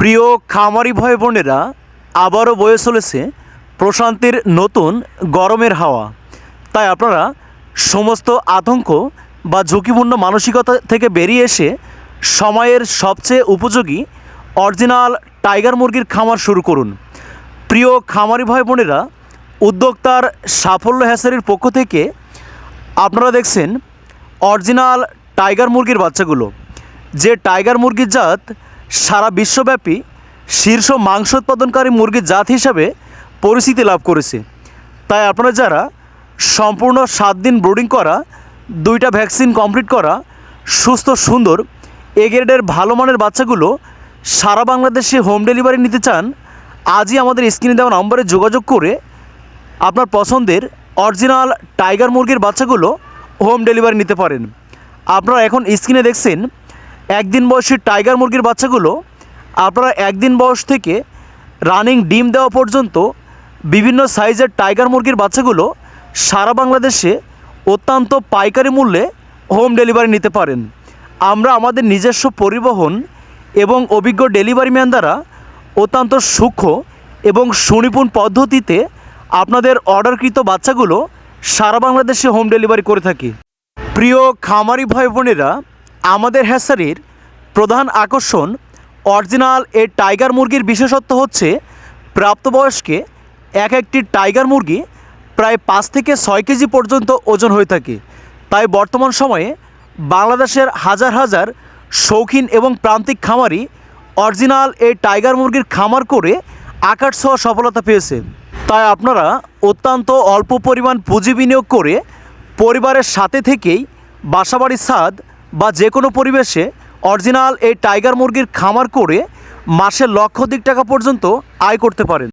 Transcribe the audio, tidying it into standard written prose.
প্রিয় খামারি ভাই বোনেরা, আবারও বয়ে চলেছে প্রশান্তির নতুন গরমের হাওয়া। তাই আপনারা সমস্ত আতঙ্ক বা ঝুঁকিপূর্ণ মানসিকতা থেকে বেরিয়ে এসে সময়ের সবচেয়ে উপযোগী অরিজিনাল টাইগার মুরগির খামার শুরু করুন। প্রিয় খামারি ভাই বোনেরা, উদ্যোক্তার সাফল্য হ্যাচারির পক্ষ থেকে আপনারা দেখছেন অরিজিনাল টাইগার মুরগির বাচ্চাগুলো, যে টাইগার মুরগির জাত সারা বিশ্বব্যাপী শীর্ষ মাংস উৎপাদনকারী মুরগির জাত হিসাবে পরিচিতি লাভ করেছে। তাই আপনারা যারা সম্পূর্ণ 7 দিন ব্রুডিং করা, 2টা ভ্যাকসিন কমপ্লিট করা, সুস্থ সুন্দর এ গ্রেডের ভালো মানের বাচ্চাগুলো সারা বাংলাদেশে হোম ডেলিভারি নিতে চান, আজই আমাদের স্ক্রিনে দেওয়া নম্বরে যোগাযোগ করে আপনার পছন্দের অরিজিনাল টাইগার মুরগির বাচ্চাগুলো হোম ডেলিভারি নিতে পারেন। আপনারা এখন স্ক্রিনে দেখছেন 1 দিন বয়সী টাইগার মুরগির বাচ্চাগুলো। আপনারা 1 দিন বয়স থেকে রানিং ডিম দেওয়া পর্যন্ত বিভিন্ন সাইজের টাইগার মুরগির বাচ্চাগুলো সারা বাংলাদেশে অত্যন্ত পাইকারি মূল্যে হোম ডেলিভারি নিতে পারেন। আমরা আমাদের নিজস্ব পরিবহন এবং অভিজ্ঞ ডেলিভারি ম্যান দ্বারা অত্যন্ত সূক্ষ্ম এবং সুনিপুণ পদ্ধতিতে আপনাদের অর্ডারকৃত বাচ্চাগুলো সারা বাংলাদেশে হোম ডেলিভারি করে থাকি। প্রিয় খামারি ভাই বোনেরা, আমাদের হ্যাচারির প্রধান আকর্ষণ অরিজিনাল এই টাইগার মুরগির বিশেষত্ব হচ্ছে প্রাপ্তবয়স্কে একটি টাইগার মুরগি প্রায় 5 থেকে 6 কেজি পর্যন্ত ওজন হয়ে থাকে। তাই বর্তমান সময়ে বাংলাদেশের হাজার হাজার শৌখিন এবং প্রান্তিক খামারি অরিজিনাল এই টাইগার মুরগির খামার করে আকার ছোঁয়া সফলতা পেয়েছে। তাই আপনারা অত্যন্ত অল্প পরিমাণ পুঁজি বিনিয়োগ করে পরিবারের সাথে থেকেই বাসাবাড়ির ছাদ বা যে কোনো পরিবেশে অরিজিনাল এই টাইগার মুরগির খামার করে মাসে লক্ষাধিক টাকা পর্যন্ত আয় করতে পারেন।